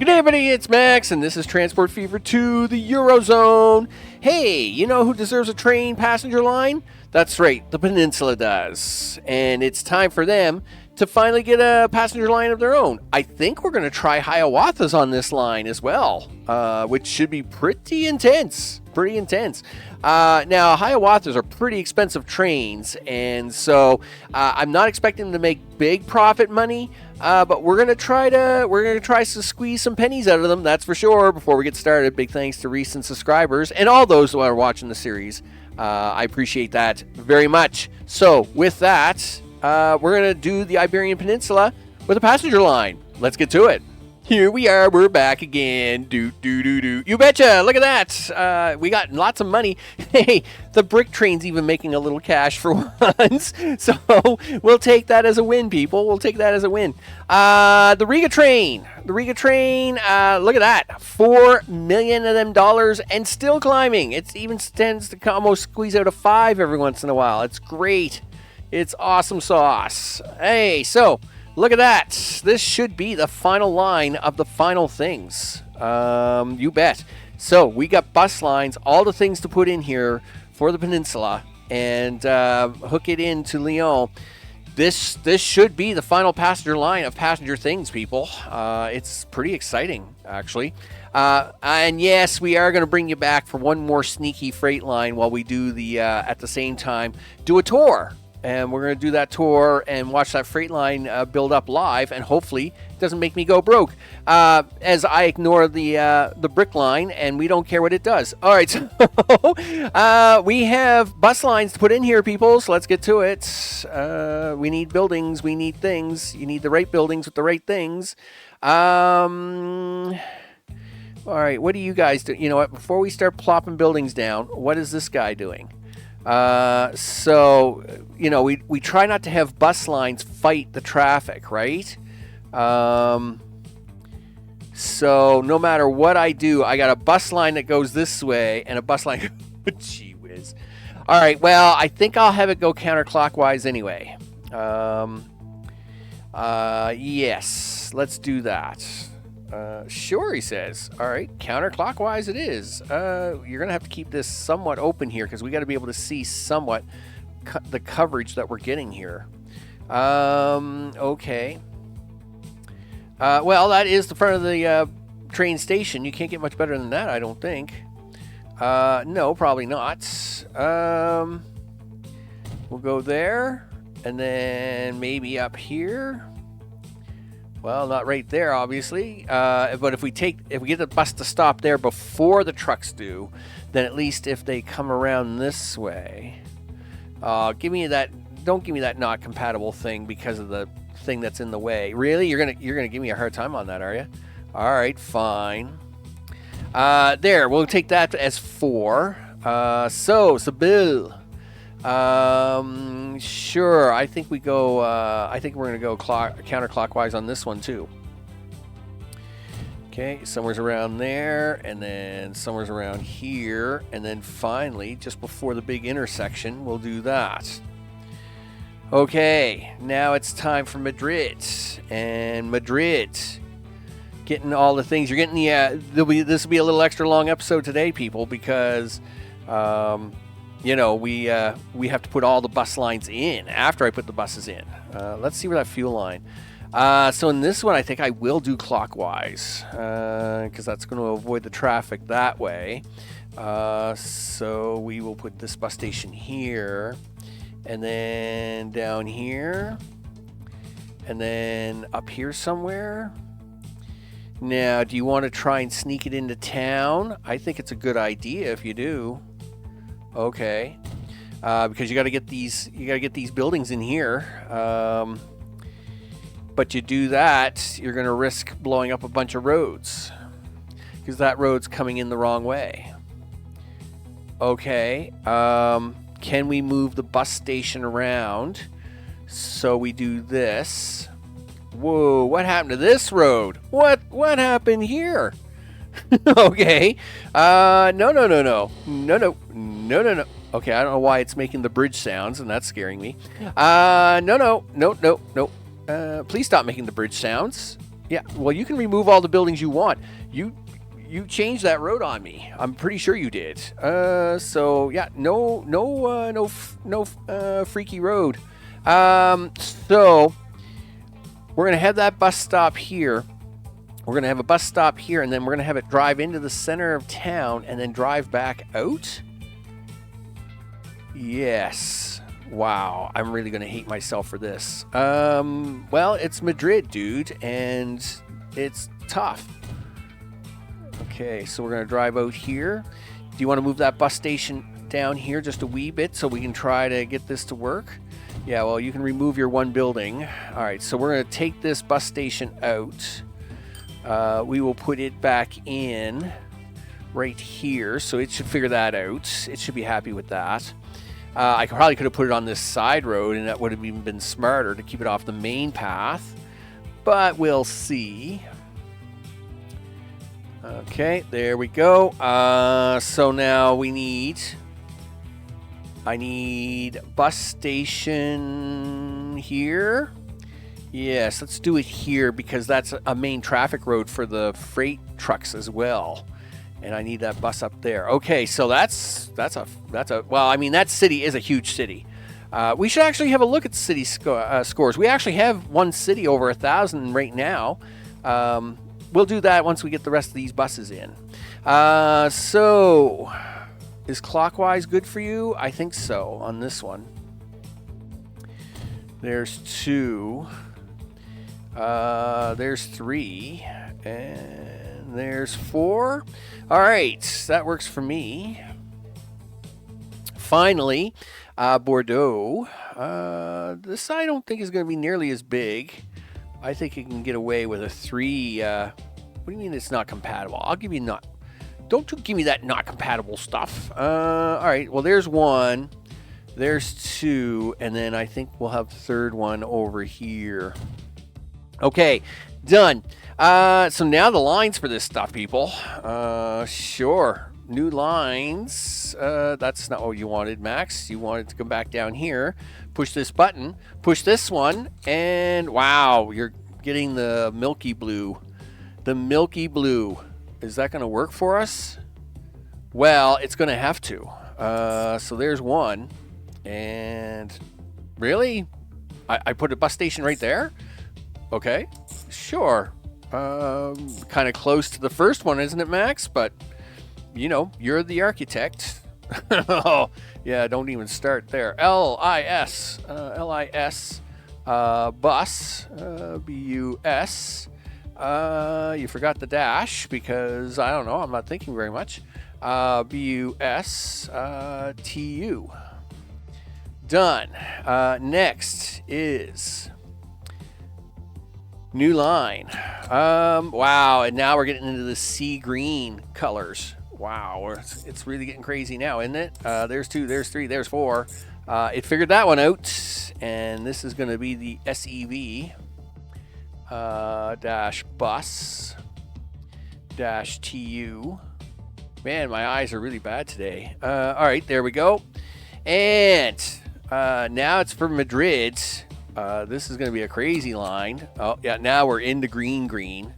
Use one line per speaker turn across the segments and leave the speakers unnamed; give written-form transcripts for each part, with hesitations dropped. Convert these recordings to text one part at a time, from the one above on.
G'day everybody, it's Max, and this is Transport Fever to the Eurozone. Hey, you know who deserves a train passenger line? That's right, the Peninsula does. And it's time for them to finally get a passenger line of their own. I think we're going to try Hiawatha's on this line as well, which should be pretty intense. Now, Hiawatha's are pretty expensive trains, and so I'm not expecting them to make big profit money, but we're gonna try to squeeze some pennies out of them. That's for sure. Before we get started, big thanks to recent subscribers and all those who are watching the series. I appreciate that very much. So with that, we're gonna do the Iberian Peninsula with a passenger line. Let's get to it. Here we are, we're back again. You betcha, look at that. We got lots of money. Hey, the brick train's even making a little cash for once. So we'll take that as a win, people. We'll take that as a win. The Riga train, look at that. 4 million of them dollars and still climbing. It even tends to almost squeeze out a 5 every once in a while. It's great. It's awesome sauce. Hey, so look at that. This should be the final line of the final things. You bet. So we got bus lines, all the things to put in here for the Peninsula and hook it into Lyon. This should be the final passenger line of passenger things, people. It's pretty exciting, actually. And yes, we are going to bring you back for one more sneaky freight line while we do the, at the same time, do a tour. And we're going to do that tour and watch that freight line build up live, and hopefully it doesn't make me go broke as I ignore the brick line, and we don't care what it does. All right, so we have bus lines to put in here, people, so let's get to it. We need buildings. We need things. You need the right buildings with the right things. All right, what do you guys do? You know what? Before we start plopping buildings down, what is this guy doing? So, you know, we try not to have bus lines fight the traffic, right? So no matter what I do, I got a bus line that goes this way and a bus line. Gee whiz. All right. Well, I think I'll have it go counterclockwise anyway. Yes, let's do that. Sure, he says. All right, counterclockwise it is. You're gonna have to keep this somewhat open here because we got to be able to see somewhat the coverage that we're getting here. Okay. Well, that is the front of the train station. You can't get much better than that, I don't think. No, probably not. We'll go there, and then maybe up here. Well, not right there, obviously. But if we get the bus to stop there before the trucks do, then at least if they come around this way, give me that. Don't give me that not compatible thing because of the thing that's in the way. Really, you're gonna give me a hard time on that, are you? All right, fine. There, we'll take that as 4. So Sibyl. Sure. I think we go. I think we're gonna go counterclockwise on this one too. Okay, somewhere's around there, and then somewhere's around here, and then finally, just before the big intersection, we'll do that. Okay, now it's time for Madrid, and Madrid, getting all the things. You're getting the. This will be a little extra long episode today, people, because. You know, we have to put all the bus lines in after I put the buses in. Let's see where that fuel line. So in this one, I think I will do clockwise because that's going to avoid the traffic that way. So we will put this bus station here, and then down here, and then up here somewhere. Now, do you want to try and sneak it into town? I think it's a good idea if you do. Okay, because you got to get these buildings in here. But you do that, you're going to risk blowing up a bunch of roads because that road's coming in the wrong way. Okay, can we move the bus station around? So we do this. Whoa, what happened to this road? What happened here? Okay. No. Okay, I don't know why it's making the bridge sounds, and that's scaring me. No. Please stop making the bridge sounds. Yeah, well, you can remove all the buildings you want. You changed that road on me. I'm pretty sure you did. So yeah, no freaky road. So we're gonna have that bus stop here. We're gonna have a bus stop here, and then we're gonna have it drive into the center of town, and then drive back out. Yes. Wow, I'm really gonna hate myself for this. Well, it's Madrid, dude, and it's tough. Okay, so we're going to drive out here. Do you want to move that bus station down here just a wee bit so we can try to get this to work? Yeah, well, you can remove your one building. All right, so we're going to take this bus station out. We will put it back in right here, so it should figure that out. It should be happy with that. I probably could have put it on this side road, and that would have even been smarter to keep it off the main path. But we'll see. Okay, there we go. So now I need bus station here. Yes, let's do it here because that's a main traffic road for the freight trucks as well. And I need that bus up there. Okay, so that's a well, I mean, that city is a huge city. We should actually have a look at city scores. We actually have one city over 1,000 right now. We'll do that once we get the rest of these buses in. So, is clockwise good for you? I think so on this one. There's 2. There's 3. And there's 4. All right, that works for me. Finally, Bordeaux. This I don't think is going to be nearly as big. I think you can get away with a 3. What do you mean it's not compatible? I'll give you not. Don't you give me that not compatible stuff. All right, well, there's 1. There's 2. And then I think we'll have the third one over here. Okay, done. So now the lines for this stuff, people. Sure. New lines. That's not what you wanted, Max. You wanted to come back down here. Push this button, push this one, and wow, you're getting the milky blue. The milky blue. Is that going to work for us? Well, it's going to have to. So there's 1. And really? I put a bus station right there? Okay, sure. Kind of close to the first one, isn't it, Max? But, you know, you're the architect. Oh, yeah, don't even start there. L-I-S, bus, B-U-S. You forgot the dash because, I don't know, I'm not thinking very much. B-U-S, T-U. Done. Next is new line. Wow, and now we're getting into the sea green colors. Wow, it's really getting crazy now, isn't it? There's 2, there's 3, there's 4. It figured that one out, and this is going to be the SEV dash bus dash TU. Man, my eyes are really bad today. All right, there we go. And now it's for Madrid. This is going to be a crazy line. Oh, yeah, now we're into green. Green.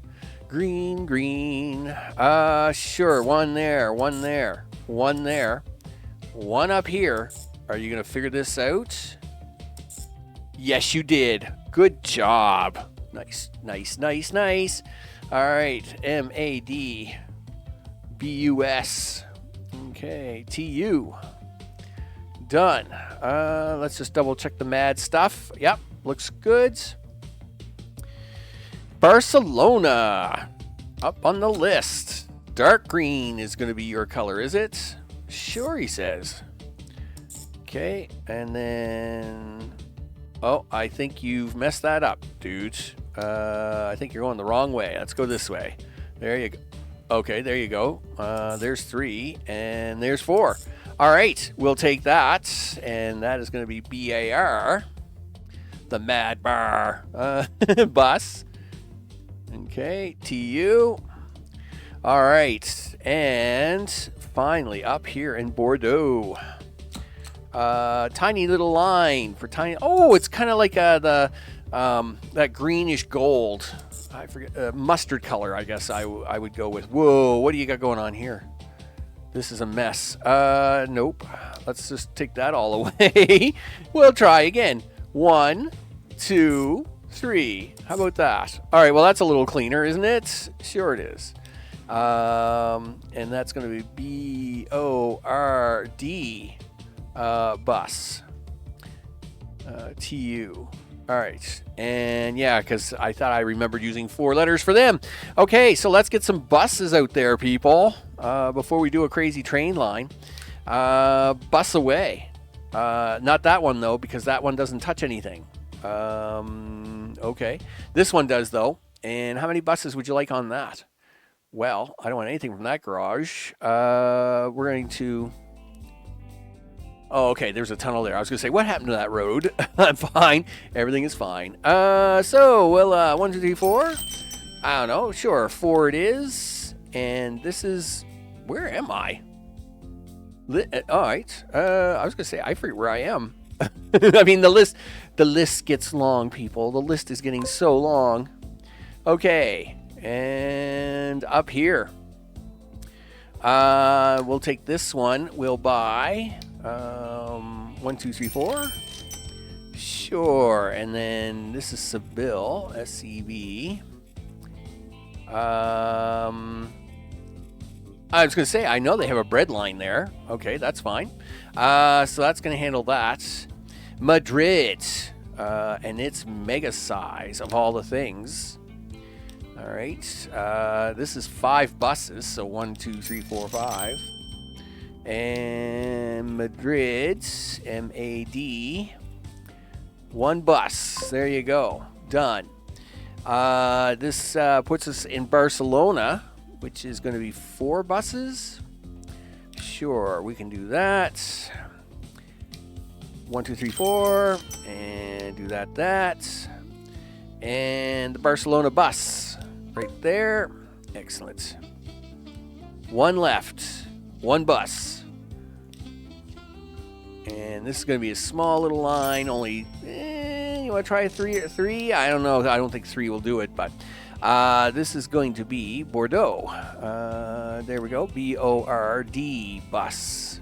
Sure, 1 there, 1 there, 1 there, 1 up here. Are you going to figure this out? Yes, you did. Good job. Nice. All right, M-A-D-B-U-S. Okay, T-U. Done. Let's just double check the mad stuff. Yep, looks good. Barcelona, up on the list. Dark green is going to be your color, is it? Sure, he says. Okay, and then... Oh, I think you've messed that up, dude. I think you're going the wrong way. Let's go this way. There you go. Okay, there you go. There's 3, and there's 4. All right, we'll take that, and that is going to be BAR, the Mad Bar bus. Okay, TU. All right, and finally up here in Bordeaux, tiny little line for tiny. Oh, it's kind of like the that greenish gold. I forget, mustard color, I guess I would go with. Whoa, what do you got going on here? This is a mess. Nope. Let's just take that all away. We'll try again. 1, 2, 3. How about that? All right, well, that's a little cleaner, isn't it? Sure it is. And that's going to be B-O-R-D bus. T-U. All right. And yeah, because I thought I remembered using 4 letters for them. Okay, so let's get some buses out there, people, before we do a crazy train line. Bus away. Not that one, though, because that one doesn't touch anything. Okay. This one does, though. And how many buses would you like on that? Well, I don't want anything from that garage. We're going to... Oh, okay, there's a tunnel there. I was going to say, what happened to that road? I'm fine. Everything is fine. So, well, 1, 2, 3, 4. I don't know. Sure, 4 it is. And this is... Where am I? All right. I was going to say, I forget where I am. I mean, the list gets long, people. The list is getting so long. Okay. And up here. We'll take this one. We'll buy... 1, 2, 3, 4. Sure. And then this is Seville, S-E-V. I was going to say, I know they have a bread line there. Okay, that's fine. So that's going to handle that. Madrid. And it's mega size of all the things. All right. This is 5 buses. So 1, 2, 3, 4, 5. And Madrid, M-A-D, 1 bus. There you go. Done. This puts us in Barcelona, which is going to be 4 buses. Sure, we can do that. 1, 2, 3, 4. And do that. And the Barcelona bus right there. Excellent. 1 left. 1 bus. And this is going to be a small little line. Only, you want to try 3? I don't know. I don't think 3 will do it. But this is going to be Bordeaux. There we go. B-O-R-D bus.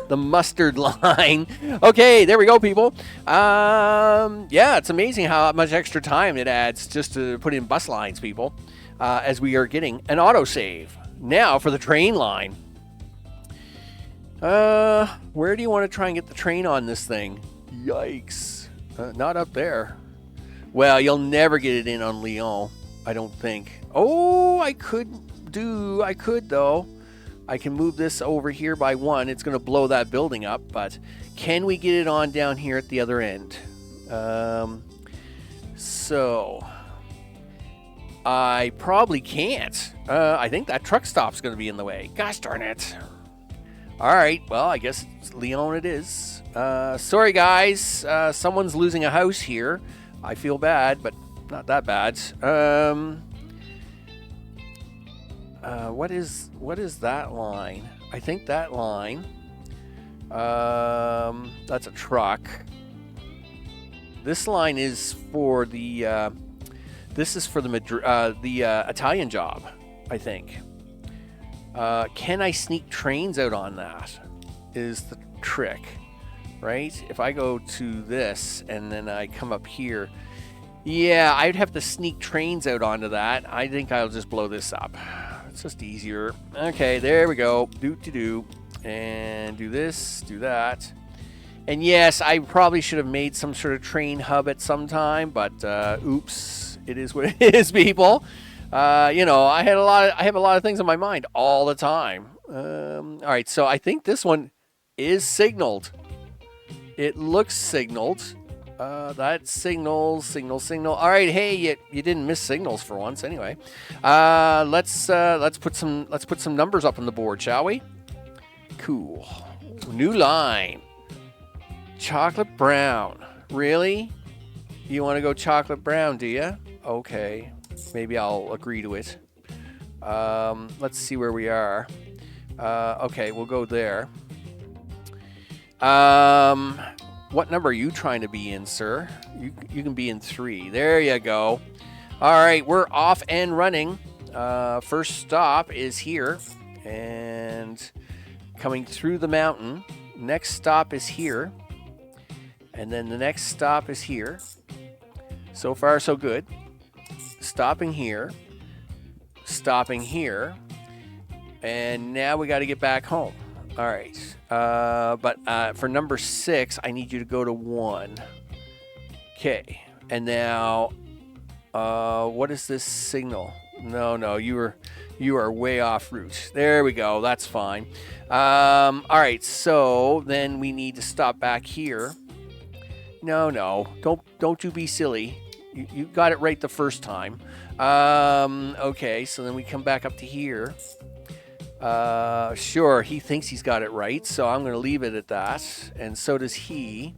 The mustard line. Okay, there we go, people. Yeah, it's amazing how much extra time it adds just to put in bus lines, people, as we are getting an autosave. Now for the train line. Where do you want to try and get the train on this thing? Yikes. Not up there. Well, you'll never get it in on Lyon, I don't think. Oh, I could, though. I can move this over here by 1. It's going to blow that building up, but can we get it on down here at the other end? So, I probably can't. I think that truck stop's going to be in the way. Gosh darn it. All right, well, I guess it's Lyon it is. Sorry, guys. Someone's losing a house here. I feel bad, but not that bad. What is that line? I think that line. That's a truck. This line is for the. This is for the Italian job, I think. Can I sneak trains out on that? Is the trick, right? If I go to this and then I come up here, yeah, I'd have to sneak trains out onto that. I think I'll just blow this up. It's just easier. Okay, there we go. Do. And do this, do that. And yes, I probably should have made some sort of train hub at some time, but oops, it is what it is, people. You know, I have a lot of things on my mind all the time. All right, so I think this one is signaled. It looks signaled. That signal. All right, hey, you didn't miss signals for once, anyway. Let's put some numbers up on the board, shall we? Cool. New line. Chocolate brown. Really? You want to go chocolate brown, do you? Okay. Maybe I'll agree to it. Let's see where we are. Okay, we'll go there. What number are you trying to be in, sir? You can be in 3. There you go. All right, we're off and running. First stop is here, and coming through the mountain. Next stop is here, and then the next stop is here. So far, so good. Stopping here, and now we got to get back home. All right, but for number 6, I need you to go to 1. Okay, and now, what is this signal? No, you are way off route. There we go. That's fine. All right, so then we need to stop back here. No, don't you be silly. You got it right the first time. Okay, so then we come back up to here. Sure, he thinks he's got it right, so I'm going to leave it at that. And so does he.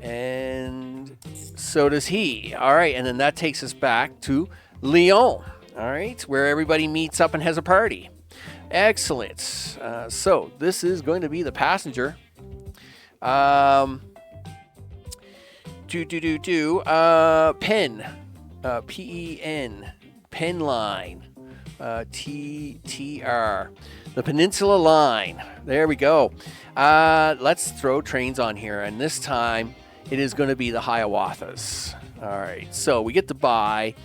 And so does he. All right, and then that takes us back to Lyon. All right, where everybody meets up and has a party. Excellent. So this is going to be the passenger. Pen. P-E-N. Pen line. T-T-R. The Peninsula line. There we go. Let's throw trains on here, and this time it is going to be the Hiawathas. All right, so we get to buy.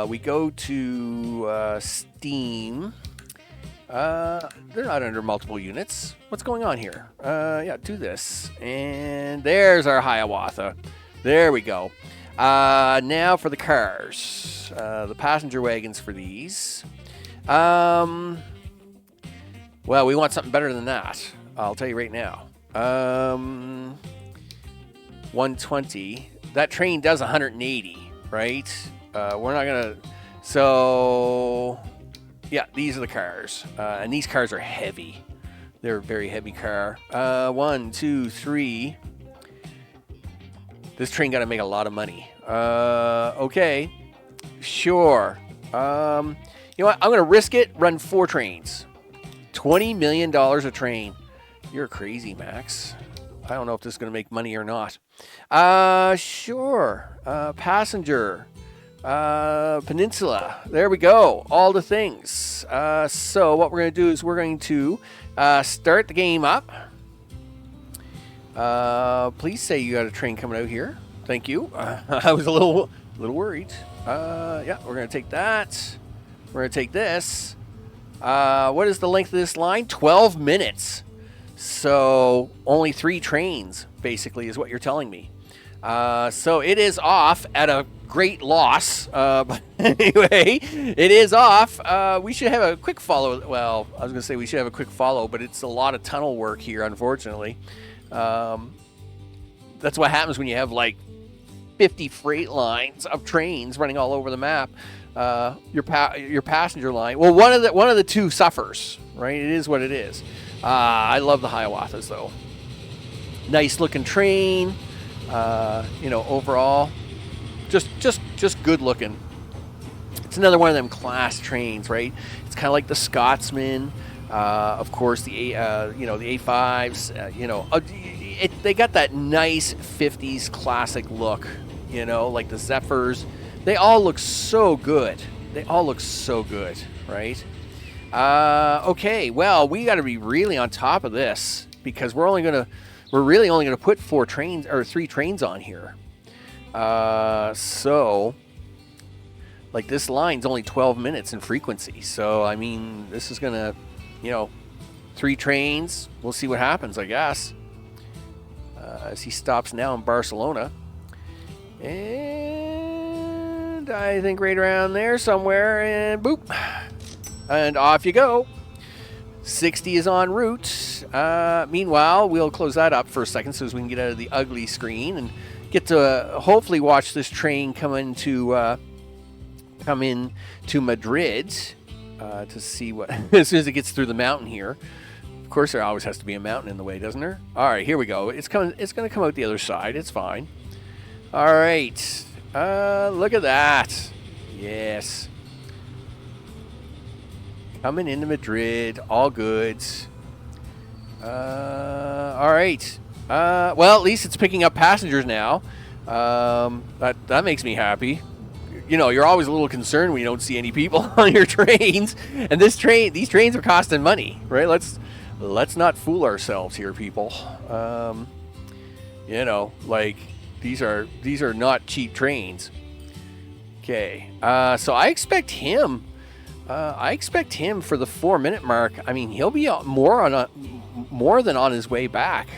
We go to Steam. They're not under multiple units. What's going on here? Yeah, do this. And there's our Hiawatha. There we go. Now for the cars. The passenger wagons for these. Well, we want something better than that. I'll tell you right now. 120. That train does 180, right? We're not going to... So... Yeah, these are the cars. And these cars are heavy. They're a very heavy car. 1, 2, 3. This train got to make a lot of money. Okay. Sure. You know what? I'm going to risk it. Run 4 trains. $20 million a train. You're crazy, Max. I don't know if this is going to make money or not. Sure. Passenger. Peninsula. There we go. All the things. So what we're going to do is we're going to start the game up. Please say you got a train coming out here. Thank you. I was a little worried. Yeah, we're going to take that. We're going to take this. What is the length of this line? 12 minutes. So only 3 trains, basically, is what you're telling me. So it is off at a great loss. But anyway, it is off. We should have a quick follow. Well, I was going to say we should have a quick follow, but it's a lot of tunnel work here, unfortunately. That's what happens when you have like 50 freight lines of trains running all over the map. Your passenger line. Well, one of the 2 suffers, right? It is what it is. I love the Hiawathas though. Nice looking train. Overall, just good looking. It's another one of them class trains, right? It's kind of like the Scotsman, of course, the A5s. They got that nice 50s classic look, like the Zephyrs. They all look so good. Right? Okay, well, we got to be really on top of this because we're really only going to put 3 trains on here. So, like, this line's only 12 minutes in frequency. So, I mean, this is going to, 3 trains. We'll see what happens, I guess. As he stops now in Barcelona. And I think right around there somewhere. And boop. And off you go. 60 is en route. Meanwhile, we'll close that up for a second so as we can get out of the ugly screen and get to hopefully watch this train come into Madrid to see what as soon as it gets through the mountain here. Of course, there always has to be a mountain in the way, doesn't there? All right, here we go. It's going to come out the other side. It's fine. All right. Look at that. Yes. Coming into Madrid, all good. All right. Well, at least it's picking up passengers now. That makes me happy. You know, you're always a little concerned when you don't see any people on your trains. And these trains are costing money, right? Let's not fool ourselves here, people. You know, like these are not cheap trains. Okay, so I expect him. I expect him for the 4-minute mark. I mean, he'll be more than on his way back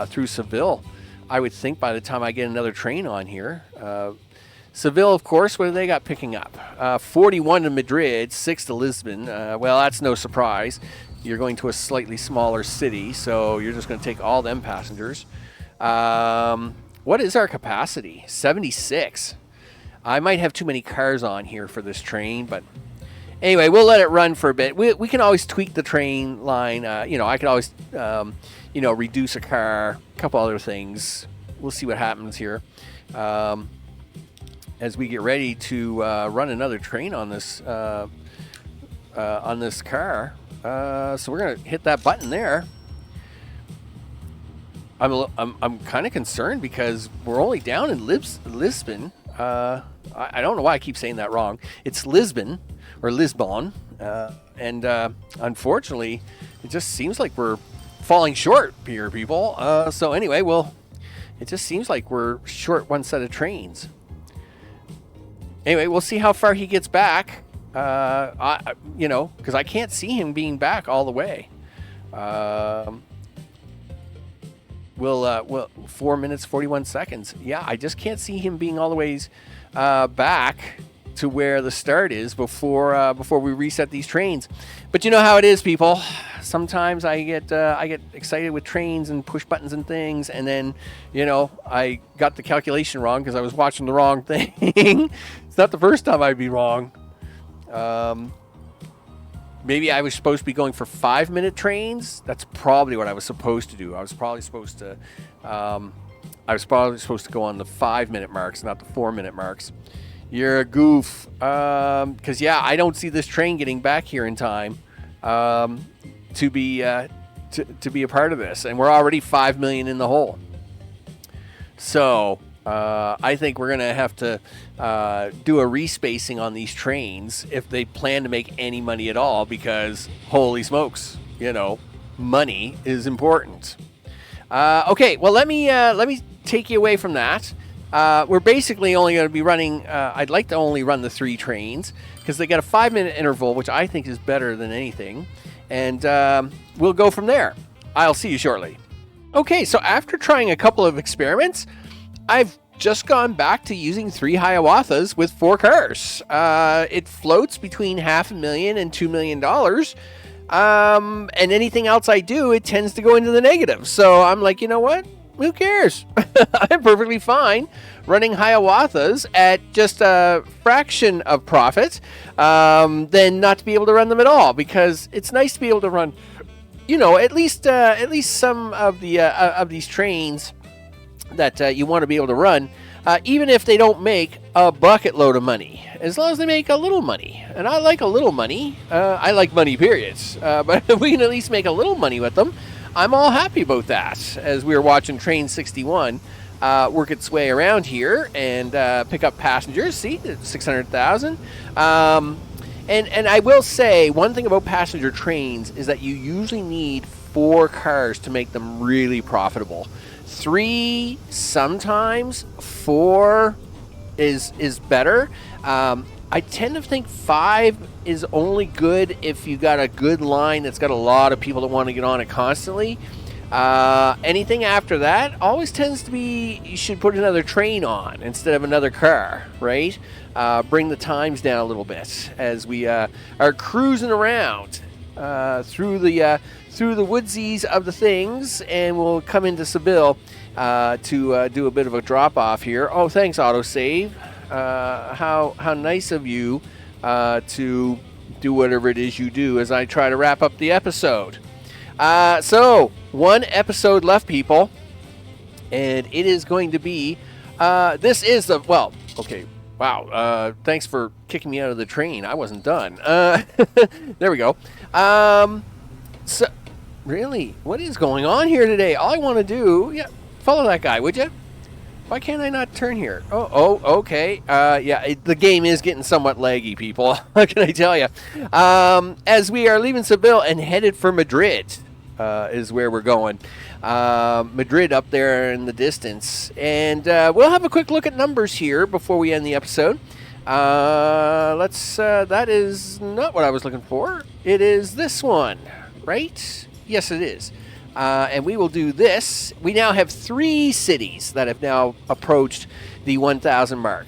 through Seville. I would think by the time I get another train on here. Seville, of course, what do they got picking up? 41 to Madrid, 6 to Lisbon. Well, that's no surprise. You're going to a slightly smaller city, so you're just going to take all them passengers. What is our capacity? 76. I might have too many cars on here for this train, but anyway, we'll let it run for a bit. We can always tweak the train line. You know, I could always, you know, reduce a car, a couple other things. We'll see what happens here. As we get ready to run another train on this car. So we're gonna hit that button there. I'm kind of concerned because we're only down in Lisbon. I don't know why I keep saying that wrong. It's Lisbon or Lisbon, and unfortunately, it just seems like we're falling short here, people. So anyway, it just seems like we're short one set of trains. Anyway, we'll see how far he gets back. You know, because I can't see him being back all the way. Well, 4 minutes, 41 seconds. Yeah, I just can't see him being all the ways back to where the start is before we reset these trains. But you know how it is, people. Sometimes I get excited with trains and push buttons and things, and then, you know, I got the calculation wrong because I was watching the wrong thing. It's not the first time I'd be wrong. Maybe I was supposed to be going for 5-minute trains. That's probably what I was supposed to do. I was probably supposed to go on the 5-minute marks, not the 4-minute marks. You're a goof. Because yeah, I don't see this train getting back here in time to be a part of this, and we're already 5 million in the hole. So I think we're gonna have to do a respacing on these trains if they plan to make any money at all, because holy smokes, you know, money is important. Okay, well let me take you away from that. We're basically only going to be running. I'd like to only run the 3 trains because they got a 5-minute interval, which I think is better than anything, and we'll go from there. I'll see you shortly. Okay, so after trying a couple of experiments, I've just gone back to using 3 Hiawatha's with 4 cars. It floats between $500,000 and $2 million. And anything else I do, it tends to go into the negative. So I'm like, you know what? Who cares? I'm perfectly fine running Hiawatha's at just a fraction of profit than not to be able to run them at all, because it's nice to be able to run, you know, at least some of these trains that you want to be able to run, even if they don't make a bucket load of money, as long as they make a little money. And I like a little money. I like money, periods. But if we can at least make a little money with them, I'm all happy about that. As we were watching Train 61 work its way around here and pick up passengers. See, 600,000. And I will say, one thing about passenger trains is that you usually need 4 cars to make them really profitable. 3, sometimes 4 is better. I tend to think 5 is only good if you got a good line that's got a lot of people that want to get on it constantly. Anything after that always tends to be, you should put another train on instead of another car, right? Bring the times down a little bit as we are cruising around through the woodsies of the things, and we'll come into Seville to do a bit of a drop off here. Oh, thanks, autosave. How nice of you to do whatever it is you do as I try to wrap up the episode. So 1 episode left, people, and it is going to be this is the, well, okay, wow, thanks for kicking me out of the train. I wasn't done. There we go. So Really? What is going on here today? All I want to do... Yeah, follow that guy, would you? Why can't I not turn here? Oh, okay. The game is getting somewhat laggy, people. What can I tell you? As we are leaving Seville and headed for Madrid, is where we're going. Madrid up there in the distance. And we'll have a quick look at numbers here before we end the episode. That is not what I was looking for. It is this one, right? Yes, it is. And we will do this. We now have 3 cities that have now approached the 1,000 mark.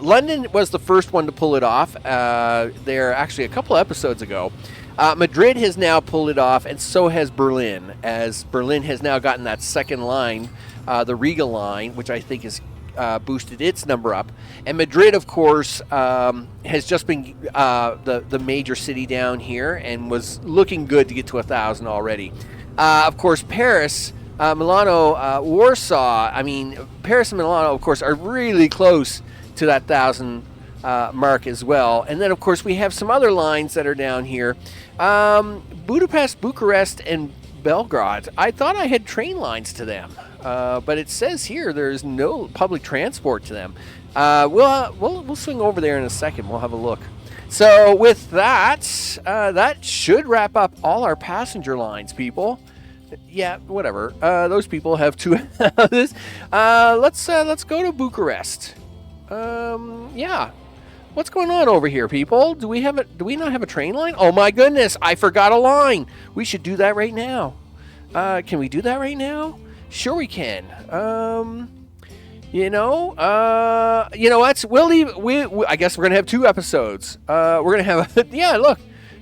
London was the first one to pull it off. There actually a couple episodes ago. Madrid has now pulled it off, and so has Berlin, as Berlin has now gotten that second line, the Riga line, which I think has boosted its number up. And Madrid, of course, has just been the major city down here and was looking good to get to 1,000 already. Of course, Paris, Milano, Warsaw, Paris and Milano, of course, are really close to that 1,000 mark as well. And then, of course, we have some other lines that are down here. Budapest, Bucharest, and Belgrade. I thought I had train lines to them, but it says here there's no public transport to them. We'll swing over there in a second. We'll have a look. So with that, that should wrap up all our passenger lines, people. Yeah, whatever. Those people have 2 houses. Let's go to Bucharest. Yeah. What's going on over here, people? Do we not have a train line? Oh my goodness, I forgot a line. We should do that right now. Can we do that right now? Sure we can. You know what? We'll leave. I guess we're gonna have 2 episodes. We're gonna have. Yeah, look.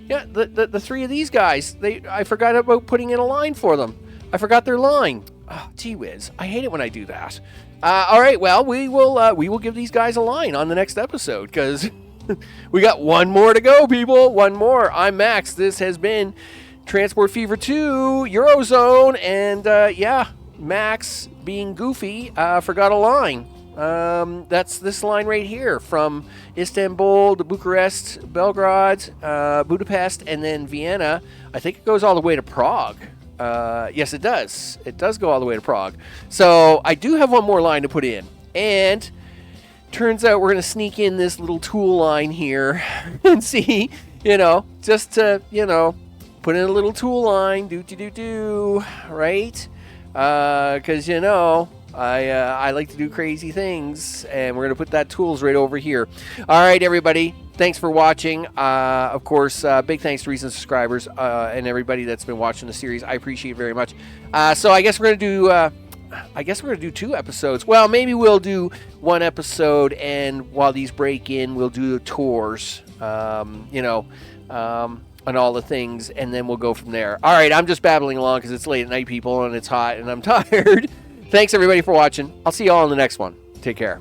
Yeah, the 3 of these guys. I forgot about putting in a line for them. I forgot their line. Oh, gee whiz! I hate it when I do that. All right. Well, we will give these guys a line on the next episode because we got 1 more to go, people. 1 more. I'm Max. This has been Transport Fever 2 Eurozone, and yeah. Max, being goofy, forgot a line. That's this line right here from Istanbul to Bucharest, Belgrade, Budapest, and then Vienna. I think it goes all the way to Prague. Yes, it does. It does go all the way to Prague. So I do have 1 more line to put in. And turns out we're going to sneak in this little tool line here and see, just to, put in a little tool line, right? Because, I like to do crazy things, and we're going to put that tools right over here. All right, everybody. Thanks for watching. Of course, big thanks to recent subscribers and everybody that's been watching the series. I appreciate it very much. So I guess we're going to do 2 episodes. Well, maybe we'll do 1 episode, and while these break in, we'll do the tours, on all the things, and then we'll go from there. All right, I'm just babbling along because it's late at night, people, and it's hot, and I'm tired. Thanks, everybody, for watching. I'll see you all in the next one. Take care.